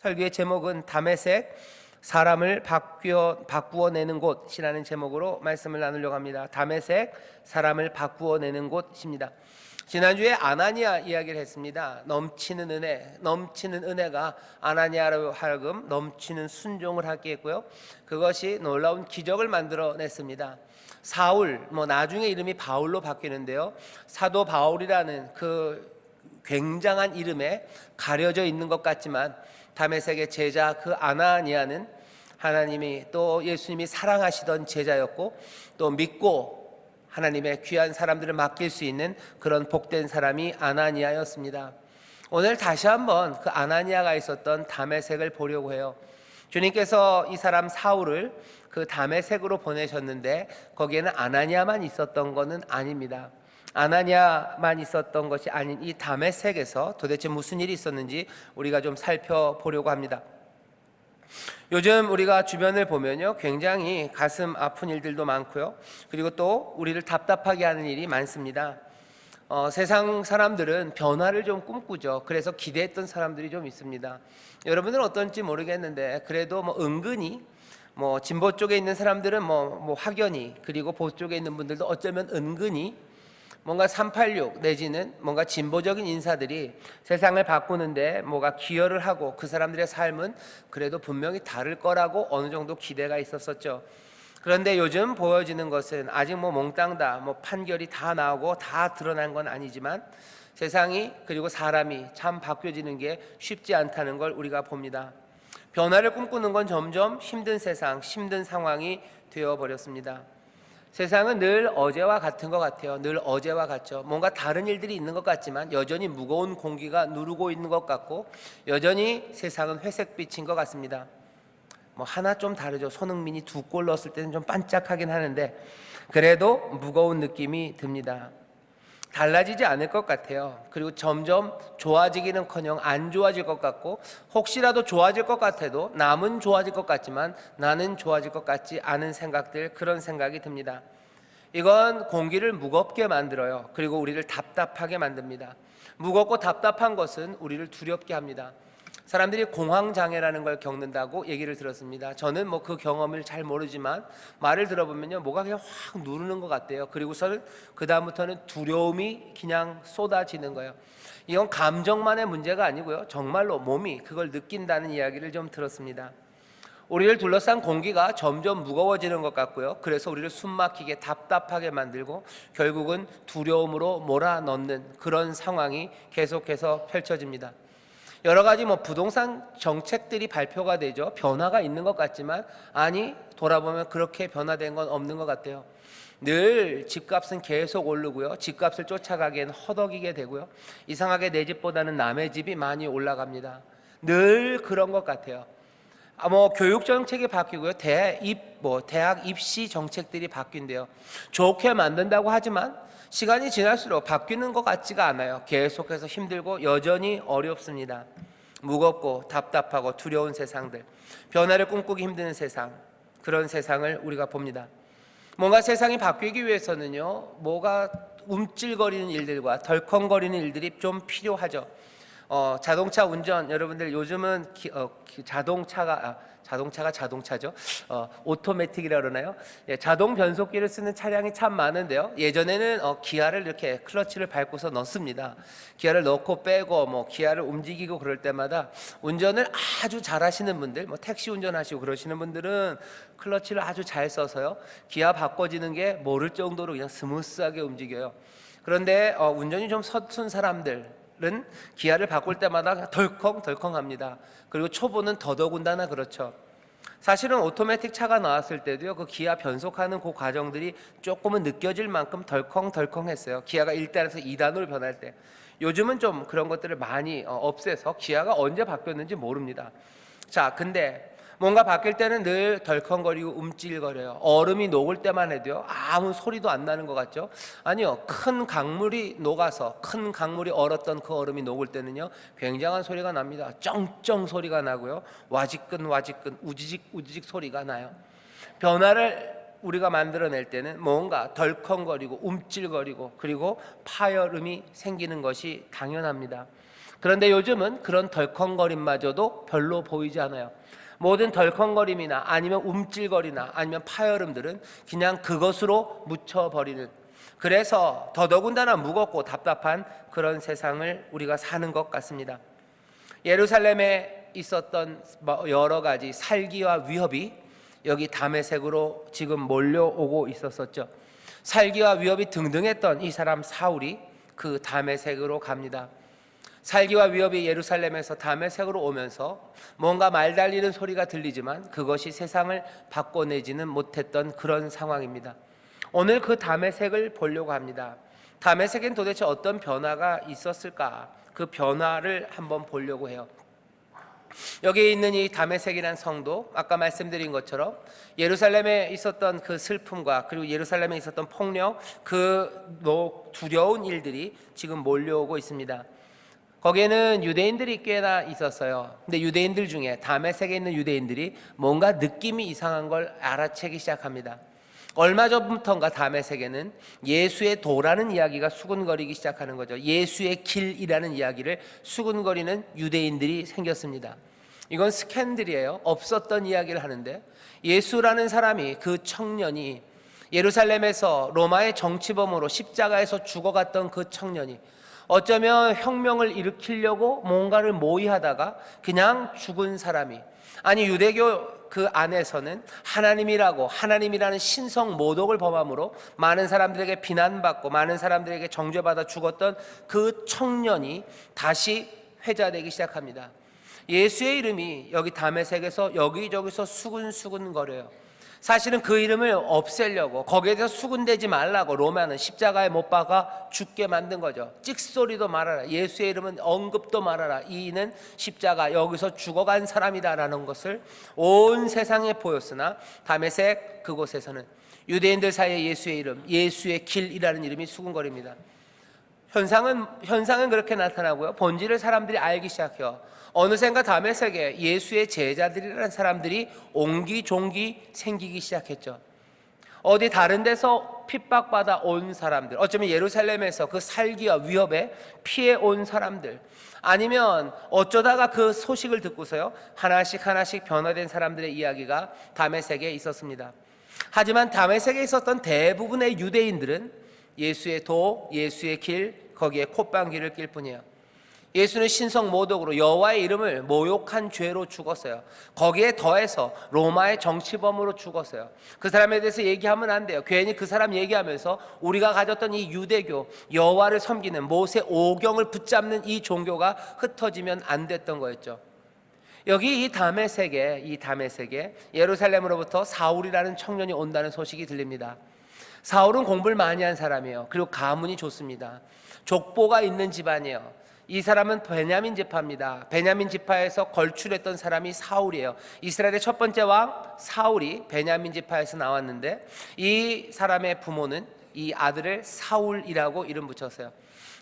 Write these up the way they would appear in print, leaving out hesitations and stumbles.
설교의 제목은 다메섹 사람을 바꾸어내는 곳이라는 제목으로 말씀을 나누려고 합니다. 다메섹 사람을 바꾸어내는 곳입니다. 지난주에 아나니아 이야기를 했습니다. 넘치는 은혜가 아나니아로 하여금 넘치는 순종을 하게 했고요. 그것이 놀라운 기적을 만들어냈습니다. 사울, 나중에 이름이 바울로 바뀌는데요. 사도 바울이라는 그 굉장한 이름에 가려져 있는 것 같지만 다메섹의 제자 그 아나니아는 하나님이 또 예수님이 사랑하시던 제자였고 또 믿고 하나님의 귀한 사람들을 맡길 수 있는 그런 복된 사람이 아나니아였습니다. 오늘 다시 한번 그 아나니아가 있었던 다메섹을 보려고 해요. 주님께서 이 사람 사울을 그 다메섹으로 보내셨는데 거기에는 아나니아만 있었던 것은 아닙니다. 아나니아만 있었던 것이 아닌 이 다메섹에서 도대체 무슨 일이 있었는지 우리가 좀 살펴보려고 합니다. 요즘 우리가 주변을 보면요, 굉장히 가슴 아픈 일들도 많고요, 그리고 또 우리를 답답하게 하는 일이 많습니다. 세상 사람들은 변화를 좀 꿈꾸죠. 그래서 기대했던 사람들이 좀 있습니다. 여러분들은 어떤지 모르겠는데 그래도 은근히 진보 쪽에 있는 사람들은 확연히, 그리고 보수 쪽에 있는 분들도 어쩌면 은근히 뭔가 386 내지는 뭔가 진보적인 인사들이 세상을 바꾸는데 뭐가 기여를 하고 그 사람들의 삶은 그래도 분명히 다를 거라고 어느 정도 기대가 있었었죠. 그런데 요즘 보여지는 것은 아직 몽땅 다 판결이 다 나오고 다 드러난 건 아니지만 세상이 그리고 사람이 참 바뀌어지는 게 쉽지 않다는 걸 우리가 봅니다. 변화를 꿈꾸는 건 점점 힘든 세상, 힘든 상황이 되어버렸습니다. 세상은 늘 어제와 같은 것 같아요. 늘 어제와 같죠. 뭔가 다른 일들이 있는 것 같지만 여전히 무거운 공기가 누르고 있는 것 같고 여전히 세상은 회색빛인 것 같습니다. 하나 좀 다르죠. 손흥민이 2골 넣었을 때는 좀 반짝하긴 하는데 그래도 무거운 느낌이 듭니다. 달라지지 않을 것 같아요. 그리고 점점 좋아지기는커녕 안 좋아질 것 같고, 혹시라도 좋아질 것 같아도 남은 좋아질 것 같지만 나는 좋아질 것 같지 않은 생각들, 그런 생각이 듭니다. 이건 공기를 무겁게 만들어요. 그리고 우리를 답답하게 만듭니다. 무겁고 답답한 것은 우리를 두렵게 합니다. 사람들이 공황장애라는 걸 겪는다고 얘기를 들었습니다. 저는 그 경험을 잘 모르지만 말을 들어보면요, 뭐가 그냥 확 누르는 것 같대요. 그리고서는 그 다음부터는 두려움이 그냥 쏟아지는 거예요. 이건 감정만의 문제가 아니고요, 정말로 몸이 그걸 느낀다는 이야기를 좀 들었습니다. 우리를 둘러싼 공기가 점점 무거워지는 것 같고요, 그래서 우리를 숨막히게 답답하게 만들고 결국은 두려움으로 몰아넣는 그런 상황이 계속해서 펼쳐집니다. 여러 가지 부동산 정책들이 발표가 되죠. 변화가 있는 것 같지만 아니, 돌아보면 그렇게 변화된 건 없는 것 같아요. 늘 집값은 계속 오르고요, 집값을 쫓아가기엔 허덕이게 되고요, 이상하게 내 집보다는 남의 집이 많이 올라갑니다. 늘 그런 것 같아요. 교육 정책이 바뀌고요, 대학 입시 정책들이 바뀐대요. 좋게 만든다고 하지만 시간이 지날수록 바뀌는 것 같지가 않아요. 계속해서 힘들고 여전히 어렵습니다. 무겁고 답답하고 두려운 세상들, 변화를 꿈꾸기 힘든 세상, 그런 세상을 우리가 봅니다. 뭔가 세상이 바뀌기 위해서는요, 뭐가 움찔거리는 일들과 덜컹거리는 일들이 좀 필요하죠. 자동차 운전, 여러분들 요즘은 자동차죠. 오토매틱이라 그러나요? 예, 자동 변속기를 쓰는 차량이 참 많은데요, 예전에는 기아를 이렇게 클러치를 밟고서 넣습니다. 기아를 넣고 빼고 기아를 움직이고 그럴 때마다 운전을 아주 잘하시는 분들, 택시 운전하시고 그러시는 분들은 클러치를 아주 잘 써서요, 기아 바꿔지는 게 모를 정도로 그냥 스무스하게 움직여요. 그런데 운전이 좀 서툰 사람들 은 기아를 바꿀 때마다 덜컹덜컹합니다. 그리고 초보는 더더군다나 그렇죠. 사실은 오토매틱 차가 나왔을 때도요, 그 기아 변속하는 그 과정들이 조금은 느껴질 만큼 덜컹덜컹했어요. 기아가 1단에서 2단으로 변할 때. 요즘은 좀 그런 것들을 많이 없애서 기아가 언제 바뀌었는지 모릅니다. 자, 근데 뭔가 바뀔 때는 늘 덜컹거리고 움찔거려요. 얼음이 녹을 때만 해도요, 아무 소리도 안 나는 것 같죠? 아니요, 큰 강물이 녹아서, 큰 강물이 얼었던 그 얼음이 녹을 때는요, 굉장한 소리가 납니다. 쩡쩡 소리가 나고요, 와지끈 우지직 소리가 나요. 변화를 우리가 만들어낼 때는 뭔가 덜컹거리고 움찔거리고 그리고 파열음이 생기는 것이 당연합니다. 그런데 요즘은 그런 덜컹거림마저도 별로 보이지 않아요. 모든 덜컹거림이나 아니면 움찔거리나 아니면 파열음들은 그냥 그것으로 묻혀버리는, 그래서 더더군다나 무겁고 답답한 그런 세상을 우리가 사는 것 같습니다. 예루살렘에 있었던 여러 가지 살기와 위협이 여기 다메섹으로 지금 몰려오고 있었었죠. 살기와 위협이 등등했던 이 사람 사울이 그 다메섹으로 갑니다. 살기와 위협이 예루살렘에서 다메섹으로 오면서 뭔가 말 달리는 소리가 들리지만 그것이 세상을 바꿔내지는 못했던 그런 상황입니다. 오늘 그 다메섹을 보려고 합니다. 다메섹엔 도대체 어떤 변화가 있었을까? 그 변화를 한번 보려고 해요. 여기 있는 이 다메섹이라는 성도, 아까 말씀드린 것처럼 예루살렘에 있었던 그 슬픔과 그리고 예루살렘에 있었던 폭력, 그 두려운 일들이 지금 몰려오고 있습니다. 거기에는 유대인들이 꽤나 있었어요. 근데 유대인들 중에 다메섹에 있는 유대인들이 뭔가 느낌이 이상한 걸 알아채기 시작합니다. 얼마 전부터인가 다메섹에는 예수의 도라는 이야기가 수군거리기 시작하는 거죠. 예수의 길이라는 이야기를 수군거리는 유대인들이 생겼습니다. 이건 스캔들이에요. 없었던 이야기를 하는데, 예수라는 사람이, 그 청년이, 예루살렘에서 로마의 정치범으로 십자가에서 죽어갔던 그 청년이 어쩌면 혁명을 일으키려고 뭔가를 모의하다가 그냥 죽은 사람이, 아니 유대교 그 안에서는 하나님이라는 신성 모독을 범함으로 많은 사람들에게 비난받고 많은 사람들에게 정죄받아 죽었던 그 청년이 다시 회자되기 시작합니다. 예수의 이름이 여기 다메섹에서 여기저기서 수군수군 거려요. 사실은 그 이름을 없애려고, 거기에 대해서 수군대지 말라고 로마는 십자가에 못 박아 죽게 만든 거죠. 찍소리도 말아라, 예수의 이름은 언급도 말아라, 이는 십자가 여기서 죽어간 사람이다라는 것을 온 세상에 보였으나 다메섹 그곳에서는 유대인들 사이에 예수의 이름, 예수의 길이라는 이름이 수군거립니다. 현상은 그렇게 나타나고요. 본질을 사람들이 알기 시작해요. 어느샌가 다메섹에 예수의 제자들이라는 사람들이 옹기종기 생기기 시작했죠. 어디 다른 데서 핍박받아 온 사람들, 어쩌면 예루살렘에서 그 살기와 위협에 피해 온 사람들, 아니면 어쩌다가 그 소식을 듣고서요 하나씩 변화된 사람들의 이야기가 다메섹에 있었습니다. 하지만 다메섹에 있었던 대부분의 유대인들은 예수의 도, 예수의 길, 거기에 콧방귀를 낄 뿐이에요. 예수는 신성 모독으로 여호와의 이름을 모욕한 죄로 죽었어요. 거기에 더해서 로마의 정치범으로 죽었어요. 그 사람에 대해서 얘기하면 안 돼요. 괜히 그 사람 얘기하면서 우리가 가졌던 이 유대교, 여호와를 섬기는 모세 오경을 붙잡는 이 종교가 흩어지면 안 됐던 거였죠. 여기 이 다메섹에 예루살렘으로부터 사울이라는 청년이 온다는 소식이 들립니다. 사울은 공부를 많이 한 사람이에요. 그리고 가문이 좋습니다. 족보가 있는 집안이에요. 이 사람은 베냐민 지파입니다. 베냐민 지파에서 걸출했던 사람이 사울이에요. 이스라엘의 첫 번째 왕 사울이 베냐민 지파에서 나왔는데, 이 사람의 부모는 이 아들을 사울이라고 이름 붙였어요.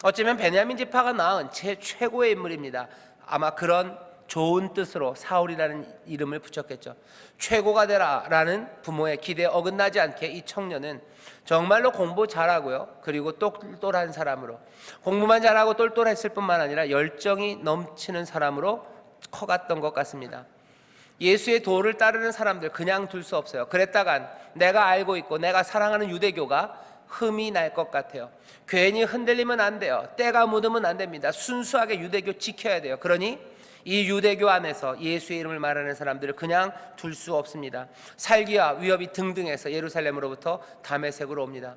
어쩌면 베냐민 지파가 낳은 최고의 인물입니다. 아마 그런 좋은 뜻으로 사울이라는 이름을 붙였겠죠. 최고가 되라라는 부모의 기대에 어긋나지 않게 이 청년은 정말로 공부 잘하고요, 그리고 똘똘한 사람으로, 공부만 잘하고 똘똘했을 뿐만 아니라 열정이 넘치는 사람으로 커갔던 것 같습니다. 예수의 도를 따르는 사람들 그냥 둘 수 없어요. 그랬다간 내가 알고 있고 내가 사랑하는 유대교가 흠이 날 것 같아요. 괜히 흔들리면 안 돼요. 때가 묻으면 안 됩니다. 순수하게 유대교 지켜야 돼요. 그러니 이 유대교 안에서 예수의 이름을 말하는 사람들을 그냥 둘 수 없습니다. 살기와 위협이 등등해서 예루살렘으로부터 다메섹으로 옵니다.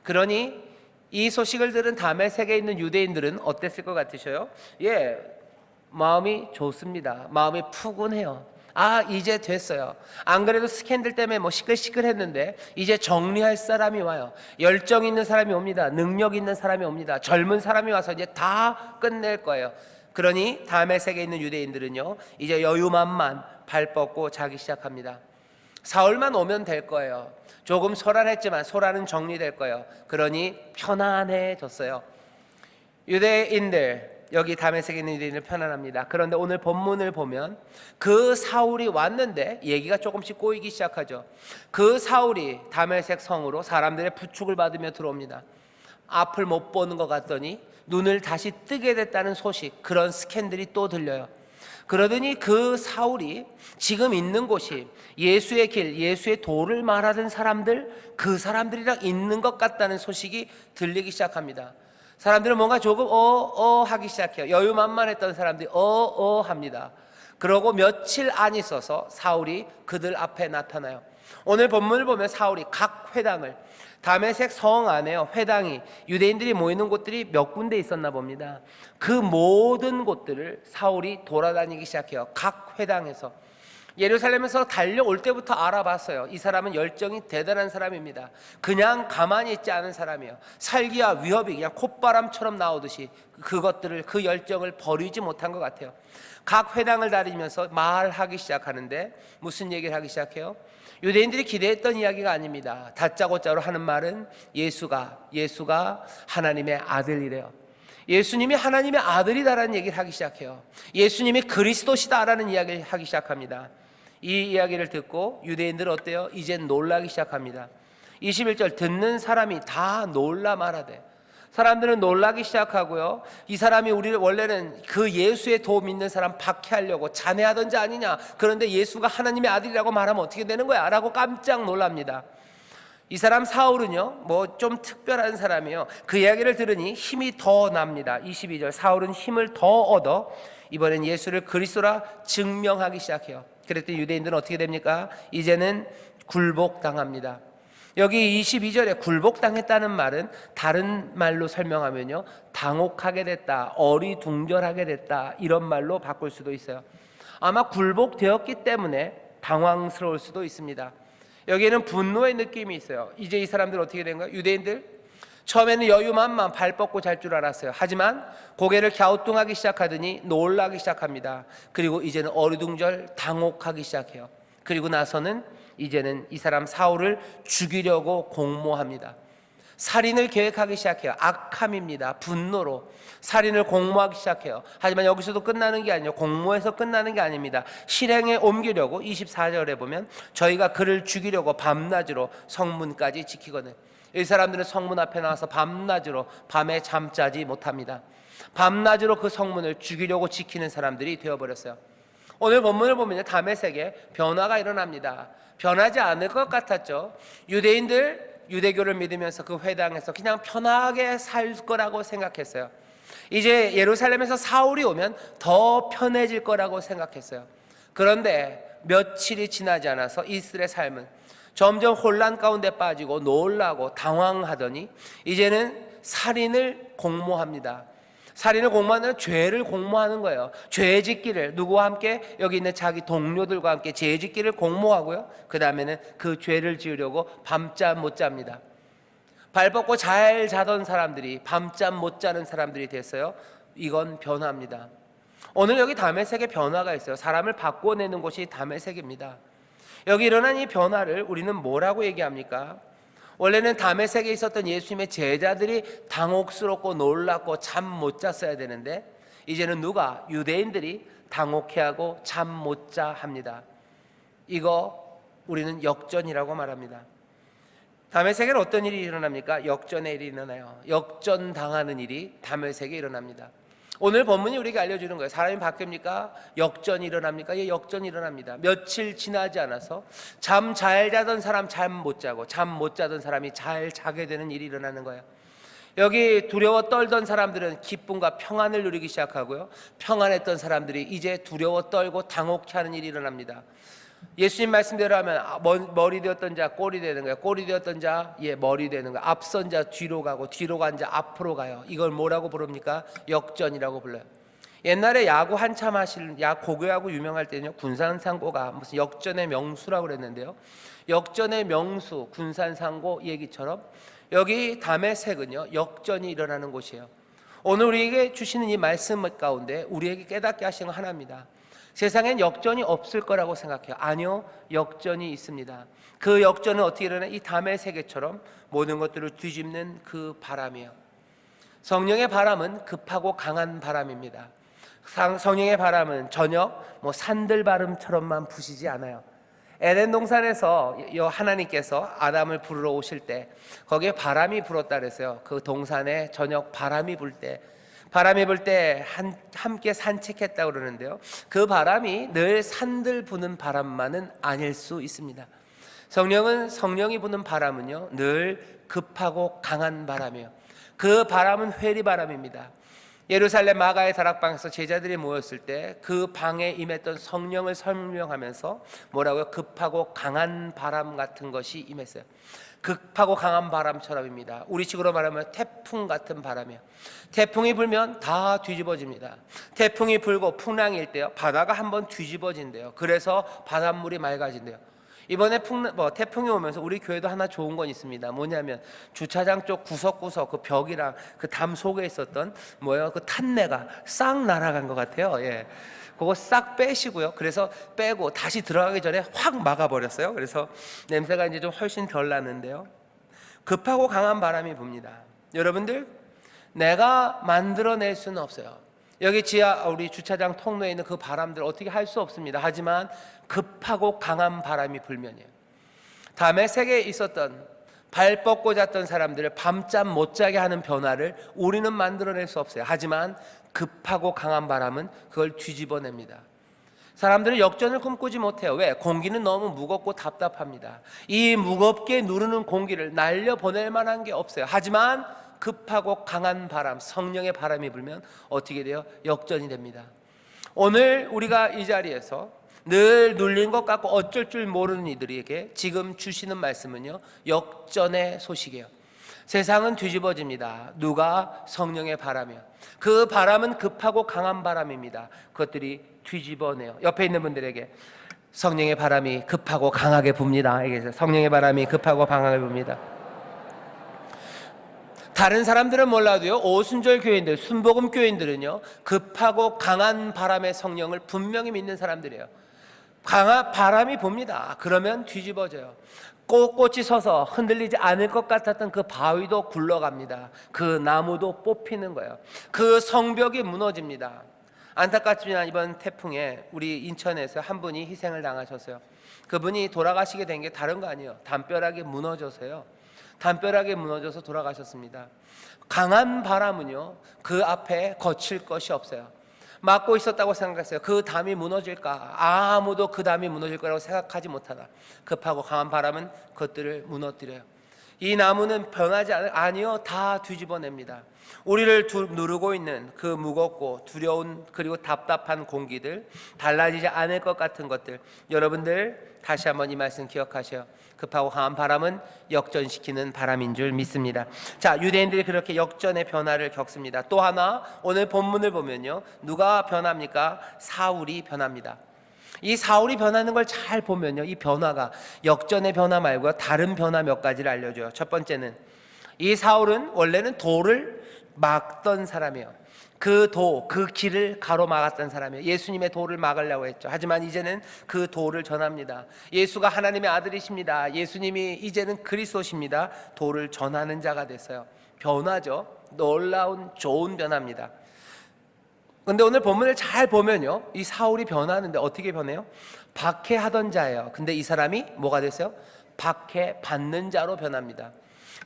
그러니 이 소식을 들은 다메섹에 있는 유대인들은 어땠을 것 같으셔요? 마음이 좋습니다. 마음이 푸근해요. 이제 됐어요. 안 그래도 스캔들 때문에 시끌시끌했는데 이제 정리할 사람이 와요. 열정 있는 사람이 옵니다. 능력 있는 사람이 옵니다. 젊은 사람이 와서 이제 다 끝낼 거예요. 그러니 다메섹에 있는 유대인들은요 이제 여유만만 발 뻗고 자기 시작합니다. 사울만 오면 될 거예요. 조금 소란했지만 소란은 정리될 거예요. 그러니 편안해졌어요. 유대인들, 여기 다메섹에 있는 유대인들 편안합니다. 그런데 오늘 본문을 보면 그 사울이 왔는데 얘기가 조금씩 꼬이기 시작하죠. 그 사울이 다메섹 성으로 사람들의 부축을 받으며 들어옵니다. 앞을 못 보는 것 같더니 눈을 다시 뜨게 됐다는 소식, 그런 스캔들이 또 들려요. 그러더니 그 사울이 지금 있는 곳이 예수의 길, 예수의 도를 말하던 사람들, 그 사람들이랑 있는 것 같다는 소식이 들리기 시작합니다. 사람들은 뭔가 조금 하기 시작해요. 여유만만했던 사람들이 합니다. 그러고 며칠 안 있어서 사울이 그들 앞에 나타나요. 오늘 본문을 보면 사울이 각 회당을, 다메섹 성 안에요, 회당이, 유대인들이 모이는 곳들이 몇 군데 있었나 봅니다. 그 모든 곳들을 사울이 돌아다니기 시작해요. 각 회당에서. 예루살렘에서 달려올 때부터 알아봤어요. 이 사람은 열정이 대단한 사람입니다. 그냥 가만히 있지 않은 사람이에요. 살기와 위협이 그냥 콧바람처럼 나오듯이 그것들을, 그 열정을 버리지 못한 것 같아요. 각 회당을 다니면서 말하기 시작하는데 무슨 얘기를 하기 시작해요? 유대인들이 기대했던 이야기가 아닙니다. 다짜고짜로 하는 말은 예수가 하나님의 아들이래요. 예수님이 하나님의 아들이다라는 얘기를 하기 시작해요. 예수님이 그리스도시다라는 이야기를 하기 시작합니다. 이 이야기를 듣고 유대인들은 어때요? 이젠 놀라기 시작합니다. 21절, 듣는 사람이 다 놀라 말하되, 사람들은 놀라기 시작하고요, 이 사람이 우리를 원래는 그 예수의 도 믿는 사람 박해하려고 잔해하던 자 아니냐, 그런데 예수가 하나님의 아들이라고 말하면 어떻게 되는 거야? 라고 깜짝 놀랍니다. 이 사람 사울은요, 뭐 좀 특별한 사람이에요. 그 이야기를 들으니 힘이 더 납니다. 22절, 사울은 힘을 더 얻어 이번엔 예수를 그리스도라 증명하기 시작해요. 그랬더니 유대인들은 어떻게 됩니까? 이제는 굴복당합니다. 여기 22절에 굴복당했다는 말은 다른 말로 설명하면요, 당혹하게 됐다, 어리둥절하게 됐다, 이런 말로 바꿀 수도 있어요. 아마 굴복되었기 때문에 당황스러울 수도 있습니다. 여기에는 분노의 느낌이 있어요. 이제 이 사람들 어떻게 된 거예요? 유대인들 처음에는 여유만만 발 뻗고 잘 줄 알았어요. 하지만 고개를 갸우뚱하기 시작하더니 놀라기 시작합니다. 그리고 이제는 어리둥절 당혹하기 시작해요. 그리고 나서는 이제는 이 사람 사울을 죽이려고 공모합니다. 살인을 계획하기 시작해요. 악함입니다. 분노로 살인을 공모하기 시작해요. 하지만 여기서도 끝나는 게 아니에요. 공모해서 끝나는 게 아닙니다. 실행에 옮기려고 24절에 보면 저희가 그를 죽이려고 밤낮으로 성문까지 지키거든. 이 사람들은 성문 앞에 나와서 밤낮으로, 밤에 잠자지 못합니다. 밤낮으로 그 성문을 죽이려고 지키는 사람들이 되어버렸어요. 오늘 본문을 보면 다메섹에 변화가 일어납니다. 변하지 않을 것 같았죠. 유대교를 믿으면서 그 회당에서 그냥 편하게 살 거라고 생각했어요. 이제 예루살렘에서 사울이 오면 더 편해질 거라고 생각했어요. 그런데 며칠이 지나지 않아서 이스라엘의 삶은 점점 혼란 가운데 빠지고 놀라고 당황하더니 이제는 살인을 공모합니다. 살인을 공모하는 죄를 공모하는 거예요. 죄 짓기를, 누구와 함께? 여기 있는 자기 동료들과 함께 죄 짓기를 공모하고요, 그 다음에는 그 죄를 지으려고 밤잠 못 잡니다. 발 뻗고 잘 자던 사람들이 밤잠 못 자는 사람들이 됐어요. 이건 변화입니다. 오늘 여기 다메섹에 변화가 있어요. 사람을 바꿔내는 곳이 다메섹입니다. 여기 일어난 이 변화를 우리는 뭐라고 얘기합니까? 원래는 다메섹에 있었던 예수님의 제자들이 당혹스럽고 놀랐고 잠 못 잤어야 되는데 이제는 누가? 유대인들이 당혹해하고 잠 못 자 합니다. 이거 우리는 역전이라고 말합니다. 다메섹에는 어떤 일이 일어납니까? 역전의 일이 일어나요. 역전당하는 일이 다메섹에 일어납니다. 오늘 본문이 우리에게 알려주는 거예요. 사람이 바뀝니까? 역전이 일어납니까? 예, 역전이 일어납니다. 며칠 지나지 않아서 잠 잘 자던 사람 잠 못 자고, 잠 못 자던 사람이 잘 자게 되는 일이 일어나는 거예요. 여기 두려워 떨던 사람들은 기쁨과 평안을 누리기 시작하고요, 평안했던 사람들이 이제 두려워 떨고 당혹해하는 일이 일어납니다. 예수님 말씀대로 하면 머리 되었던 자 꼬리 되는 거예요. 꼬리 되었던 자 머리 되는 거예요. 앞선 자 뒤로 가고, 뒤로 간 자 앞으로 가요. 이걸 뭐라고 부릅니까? 역전이라고 불러요. 옛날에 야구 한참 고교야구 유명할 때는요, 군산상고가 무슨 역전의 명수라고 그랬는데요, 역전의 명수 군산상고 얘기처럼 여기 다메섹은요, 역전이 일어나는 곳이에요. 오늘 우리에게 주시는 이 말씀 가운데 우리에게 깨닫게 하시는 건 하나입니다. 세상엔 역전이 없을 거라고 생각해요. 아니요, 역전이 있습니다. 그 역전은 어떻게 일어나? 이 다메섹처럼 모든 것들을 뒤집는 그 바람이에요. 성령의 바람은 급하고 강한 바람입니다. 성령의 바람은 저녁 산들바람처럼만 부시지 않아요. 에덴 동산에서 하나님께서 아담을 부르러 오실 때 거기에 바람이 불었다 그랬어요. 그 동산에 저녁 바람이 불 때 바람이 불 때 함께 산책했다고 그러는데요, 그 바람이 늘 산들 부는 바람만은 아닐 수 있습니다. 성령이 부는 바람은요, 늘 급하고 강한 바람이에요. 그 바람은 회리바람입니다. 예루살렘 마가의 다락방에서 제자들이 모였을 때 그 방에 임했던 성령을 설명하면서 뭐라고요? 급하고 강한 바람 같은 것이 임했어요. 급하고 강한 바람처럼입니다. 우리식으로 말하면 태풍 같은 바람이에요. 태풍이 불면 다 뒤집어집니다. 태풍이 불고 풍랑일 때요, 바다가 한번 뒤집어진대요. 그래서 바닷물이 맑아진대요. 이번에 태풍이 오면서 우리 교회도 하나 좋은 건 있습니다. 뭐냐면 주차장 쪽 구석구석 그 벽이랑 그 담 속에 있었던 그 탄내가 싹 날아간 것 같아요. 예. 그거 싹 빼시고요. 그래서 빼고 다시 들어가기 전에 확 막아버렸어요. 그래서 냄새가 이제 좀 훨씬 덜 나는데요, 급하고 강한 바람이 붑니다. 여러분들, 내가 만들어낼 수는 없어요. 여기 우리 주차장 통로에 있는 그 바람들 어떻게 할 수 없습니다. 하지만 급하고 강한 바람이 불면요, 다메섹에 있었던 발 뻗고 잤던 사람들을 밤잠 못 자게 하는 변화를 우리는 만들어낼 수 없어요. 하지만 급하고 강한 바람은 그걸 뒤집어냅니다. 사람들은 역전을 꿈꾸지 못해요. 왜? 공기는 너무 무겁고 답답합니다. 이 무겁게 누르는 공기를 날려보낼 만한 게 없어요. 하지만 급하고 강한 바람, 성령의 바람이 불면 어떻게 돼요? 역전이 됩니다. 오늘 우리가 이 자리에서 늘 눌린 것 같고 어쩔 줄 모르는 이들에게 지금 주시는 말씀은요, 역전의 소식이에요. 세상은 뒤집어집니다. 누가? 성령의 바람이요. 그 바람은 급하고 강한 바람입니다. 그것들이 뒤집어내요. 옆에 있는 분들에게 성령의 바람이 급하고 강하게 붑니다. 성령의 바람이 급하고 강하게 붑니다. 다른 사람들은 몰라도요, 오순절 교인들, 순복음 교인들은요, 급하고 강한 바람의 성령을 분명히 믿는 사람들이에요. 강한 바람이 붑니다. 그러면 뒤집어져요. 꼿꼿이 서서 흔들리지 않을 것 같았던 그 바위도 굴러갑니다. 그 나무도 뽑히는 거예요. 그 성벽이 무너집니다. 안타깝지만 이번 태풍에 우리 인천에서 한 분이 희생을 당하셨어요. 그분이 돌아가시게 된 게 다른 거 아니에요. 담벼락이 무너져서요. 담벼락이 무너져서 돌아가셨습니다. 강한 바람은요, 그 앞에 거칠 것이 없어요. 막고 있었다고 생각했어요. 그 담이 무너질까? 아무도 그 담이 무너질 거라고 생각하지 못하다. 급하고 강한 바람은 그것들을 무너뜨려요. 이 나무는 변하지 아니요, 다 뒤집어냅니다. 우리를 누르고 있는 그 무겁고 두려운 그리고 답답한 공기들, 달라지지 않을 것 같은 것들, 여러분들 다시 한번 이 말씀 기억하세요. 급하고 강한 바람은 역전시키는 바람인 줄 믿습니다. 자, 유대인들이 그렇게 역전의 변화를 겪습니다. 또 하나, 오늘 본문을 보면요, 누가 변합니까? 사울이 변합니다. 이 사울이 변하는 걸 잘 보면요, 이 변화가 역전의 변화 말고 다른 변화 몇 가지를 알려줘요. 첫 번째는, 이 사울은 원래는 돌을 막던 사람이에요. 그 길을 가로막았던 사람이에요. 예수님의 도를 막으려고 했죠. 하지만 이제는 그 도를 전합니다. 예수가 하나님의 아들이십니다. 예수님이 이제는 그리스도십니다. 도를 전하는 자가 됐어요. 변화죠. 놀라운 좋은 변화입니다. 근데 오늘 본문을 잘 보면요, 이 사울이 변하는데 어떻게 변해요? 박해하던 자예요. 근데 이 사람이 뭐가 됐어요? 박해받는 자로 변합니다.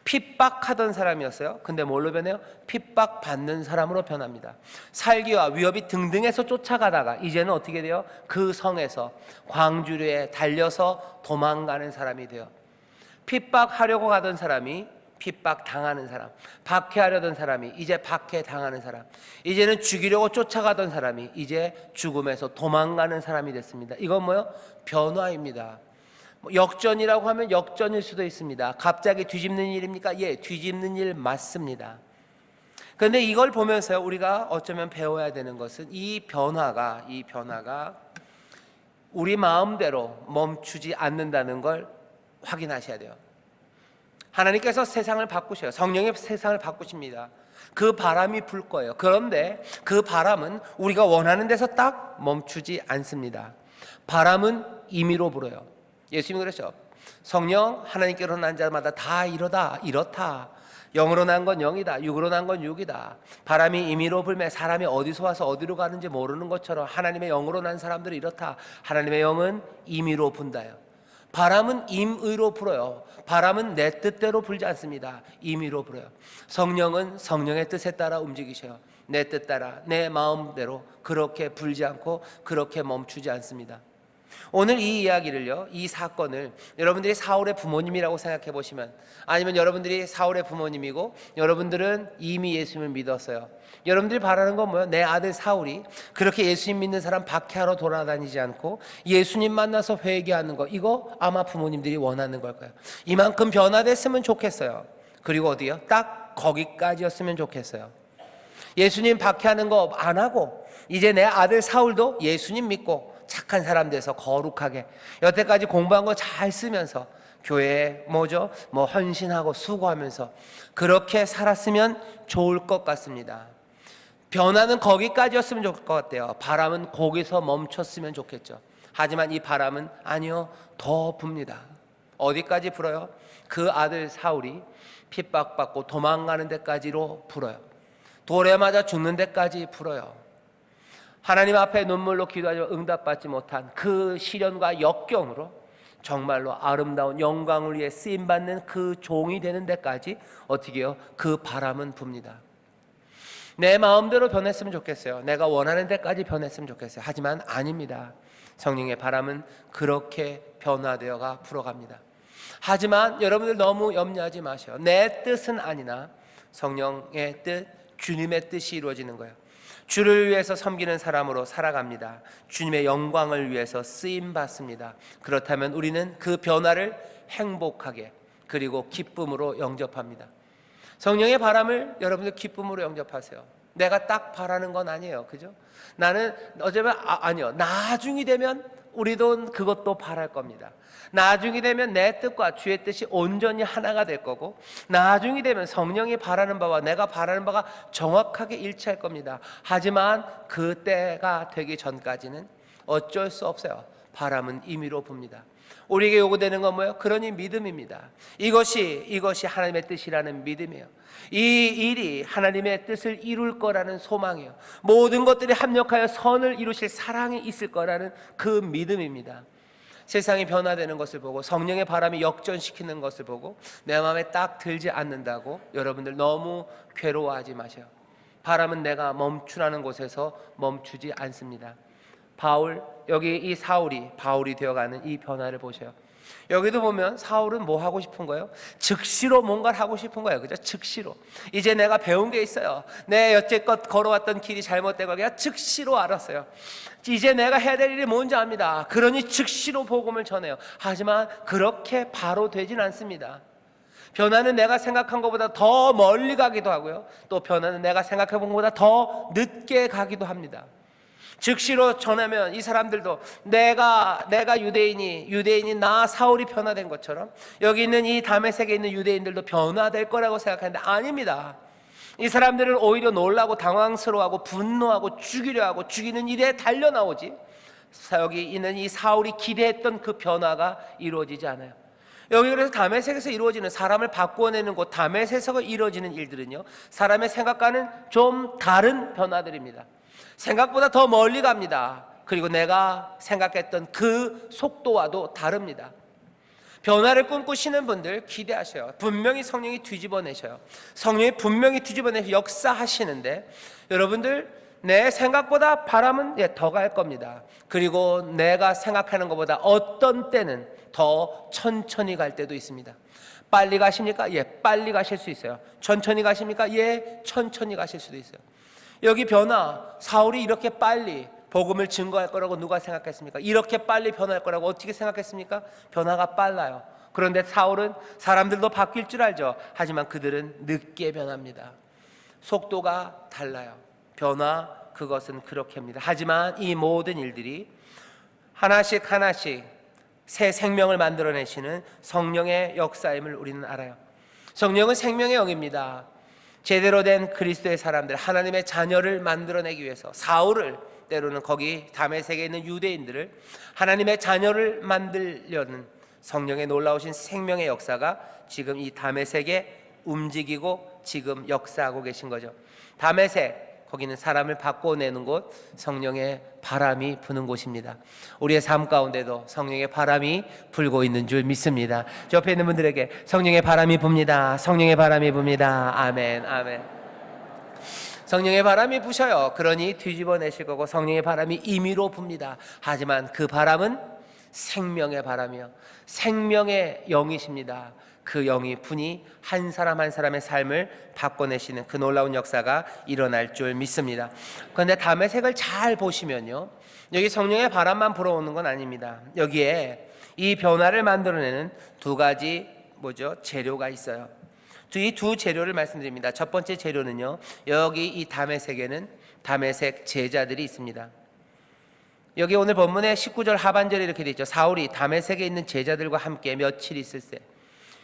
핍박하던 사람이었어요. 근데 뭘로 변해요? 핍박받는 사람으로 변합니다. 살기와 위협이 등등해서 쫓아가다가 이제는 어떻게 돼요? 그 성에서 광주리에 달려서 도망가는 사람이 돼요. 핍박하려고 가던 사람이 핍박당하는 사람, 박해하려던 사람이 이제 박해당하는 사람, 이제는 죽이려고 쫓아가던 사람이 이제 죽음에서 도망가는 사람이 됐습니다. 이건 뭐요? 변화입니다. 역전이라고 하면 역전일 수도 있습니다. 갑자기 뒤집는 일입니까? 예, 뒤집는 일 맞습니다. 그런데 이걸 보면서 우리가 어쩌면 배워야 되는 것은 이 변화가 우리 마음대로 멈추지 않는다는 걸 확인하셔야 돼요. 하나님께서 세상을 바꾸셔요. 성령의 세상을 바꾸십니다. 그 바람이 불 거예요. 그런데 그 바람은 우리가 원하는 데서 딱 멈추지 않습니다. 바람은 임의로 불어요. 예수님이 그러셨죠. 성령 하나님께로 난 자마다 다 이렇다. 영으로 난 건 영이다. 육으로 난 건 육이다. 바람이 임의로 불매 사람이 어디서 와서 어디로 가는지 모르는 것처럼 하나님의 영으로 난 사람들은 이렇다. 하나님의 영은 임의로 분다요. 바람은 임의로 불어요. 바람은 내 뜻대로 불지 않습니다. 임의로 불어요. 성령은 성령의 뜻에 따라 움직이셔요. 내 뜻 따라 내 마음대로 그렇게 불지 않고 그렇게 멈추지 않습니다. 오늘 이 이야기를요, 이 사건을 여러분들이 사울의 부모님이라고 생각해 보시면, 아니면 여러분들이 사울의 부모님이고 여러분들은 이미 예수님을 믿었어요. 여러분들이 바라는 건 뭐예요? 내 아들 사울이 그렇게 예수님 믿는 사람 박해하러 돌아다니지 않고 예수님 만나서 회개하는 거, 이거 아마 부모님들이 원하는 걸 거예요. 이만큼 변화됐으면 좋겠어요. 그리고 어디요? 딱 거기까지였으면 좋겠어요. 예수님 박해하는 거 안 하고 이제 내 아들 사울도 예수님 믿고 착한 사람 돼서 거룩하게 여태까지 공부한 거 잘 쓰면서 교회에 헌신하고 수고하면서 그렇게 살았으면 좋을 것 같습니다. 변화는 거기까지였으면 좋을 것 같아요. 바람은 거기서 멈췄으면 좋겠죠. 하지만 이 바람은 아니요, 더 붑니다. 어디까지 불어요? 그 아들 사울이 핍박받고 도망가는 데까지로 불어요. 돌에 맞아 죽는 데까지 불어요. 하나님 앞에 눈물로 기도하지만 응답받지 못한 그 시련과 역경으로 정말로 아름다운 영광을 위해 쓰임받는 그 종이 되는 데까지 어떻게 해요? 그 바람은 붑니다. 내 마음대로 변했으면 좋겠어요. 내가 원하는 데까지 변했으면 좋겠어요. 하지만 아닙니다. 성령의 바람은 그렇게 변화되어가 불어갑니다. 하지만 여러분들 너무 염려하지 마세요. 내 뜻은 아니나 성령의 뜻, 주님의 뜻이 이루어지는 거예요. 주를 위해서 섬기는 사람으로 살아갑니다. 주님의 영광을 위해서 쓰임받습니다. 그렇다면 우리는 그 변화를 행복하게 그리고 기쁨으로 영접합니다. 성령의 바람을 여러분들 기쁨으로 영접하세요. 내가 딱 바라는 건 아니에요. 그죠? 나는 어쩌면 아니요, 나중이 되면 우리도 그것도 바랄 겁니다. 나중이 되면 내 뜻과 주의 뜻이 온전히 하나가 될 거고, 나중이 되면 성령이 바라는 바와 내가 바라는 바가 정확하게 일치할 겁니다. 하지만 그때가 되기 전까지는 어쩔 수 없어요. 바람은 임의로 붑니다. 우리에게 요구되는 건 뭐예요? 그러니 믿음입니다. 이것이 하나님의 뜻이라는 믿음이에요. 이 일이 하나님의 뜻을 이룰 거라는 소망이에요. 모든 것들이 합력하여 선을 이루실 사랑이 있을 거라는 그 믿음입니다. 세상이 변화되는 것을 보고 성령의 바람이 역전시키는 것을 보고 내 마음에 딱 들지 않는다고 여러분들 너무 괴로워하지 마세요. 바람은 내가 멈추라는 곳에서 멈추지 않습니다. 여기 이 사울이 바울이 되어가는 이 변화를 보세요. 여기도 보면 사울은 뭐 하고 싶은 거예요? 즉시로 뭔가를 하고 싶은 거예요. 그죠? 즉시로. 이제 내가 배운 게 있어요. 내 여태껏 걸어왔던 길이 잘못된 걸 그냥 즉시로 알았어요. 이제 내가 해야 될 일이 뭔지 압니다. 그러니 즉시로 복음을 전해요. 하지만 그렇게 바로 되진 않습니다. 변화는 내가 생각한 것보다 더 멀리 가기도 하고요. 또 변화는 내가 생각해 본 것보다 더 늦게 가기도 합니다. 즉시로 전하면 이 사람들도 내가 유대인이 나 사울이 변화된 것처럼 여기 있는 이 다메섹에 있는 유대인들도 변화될 거라고 생각하는데 아닙니다. 이 사람들은 오히려 놀라고 당황스러워하고 분노하고 죽이려 하고 죽이는 일에 달려나오지, 여기 있는 이 사울이 기대했던 그 변화가 이루어지지 않아요. 여기 그래서 다메섹에서 이루어지는, 사람을 바꾸어내는 곳 다메섹에서 이루어지는 일들은요, 사람의 생각과는 좀 다른 변화들입니다. 생각보다 더 멀리 갑니다. 그리고 내가 생각했던 그 속도와도 다릅니다. 변화를 꿈꾸시는 분들 기대하셔요. 분명히 성령이 뒤집어내셔요. 성령이 분명히 뒤집어내서 역사하시는데 여러분들 내 생각보다 바람은 더 갈 겁니다. 그리고 내가 생각하는 것보다 어떤 때는 더 천천히 갈 때도 있습니다. 빨리 가십니까? 예, 빨리 가실 수 있어요. 천천히 가십니까? 예, 천천히 가실 수도 있어요. 여기 변화, 사울이 이렇게 빨리 복음을 증거할 거라고 누가 생각했습니까? 이렇게 빨리 변할 거라고 어떻게 생각했습니까? 변화가 빨라요. 그런데 사울은 사람들도 바뀔 줄 알죠. 하지만 그들은 늦게 변합니다. 속도가 달라요. 변화, 그것은 그렇게입니다. 하지만 이 모든 일들이 하나씩 새 생명을 만들어내시는 성령의 역사임을 우리는 알아요. 성령은 생명의 영입니다. 제대로 된 그리스도의 사람들, 하나님의 자녀를 만들어내기 위해서 사울을, 때로는 거기 다메섹에 있는 유대인들을 하나님의 자녀를 만들려는 성령의 놀라우신 생명의 역사가 지금 이 다메섹에 움직이고 지금 역사하고 계신 거죠. 다메섹, 거기는 사람을 바꿔내는 곳, 성령의 바람이 부는 곳입니다. 우리의 삶 가운데도 성령의 바람이 불고 있는 줄 믿습니다. 저 옆에 있는 분들에게 성령의 바람이 붑니다. 성령의 바람이 붑니다. 아멘, 아멘. 성령의 바람이 부셔요. 그러니 뒤집어내실 거고 성령의 바람이 임의로 붑니다. 하지만 그 바람은 생명의 바람이요, 생명의 영이십니다. 그 영이 분이 한 사람 한 사람의 삶을 바꿔내시는 그 놀라운 역사가 일어날 줄 믿습니다. 그런데 다메섹을 잘 보시면요, 여기 성령의 바람만 불어오는 건 아닙니다. 여기에 이 변화를 만들어내는 두 가지 재료가 있어요. 이 두 재료를 말씀드립니다. 첫 번째 재료는요, 여기 이 다메섹에는 다메섹 제자들이 있습니다. 여기 오늘 본문의 19절 하반절에 이렇게 되어 있죠. 사울이 다메섹에 있는 제자들과 함께 며칠 있을세.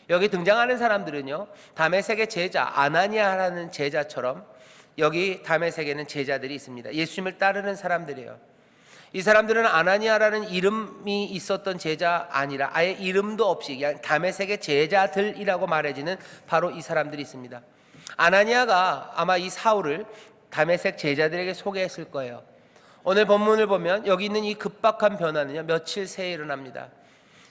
여기 등장하는 사람들은요, 다메섹의 제자 아나니아라는 제자처럼 여기 다메섹에는 제자들이 있습니다. 예수님을 따르는 사람들이에요. 이 사람들은 아나니아라는 이름이 있었던 제자 아니라 아예 이름도 없이 그냥 다메섹의 제자들이라고 말해지는 바로 이 사람들이 있습니다. 아나니아가 아마 이 사울을 다메섹 제자들에게 소개했을 거예요. 오늘 본문을 보면 여기 있는 이 급박한 변화는요, 며칠 새에 일어납니다.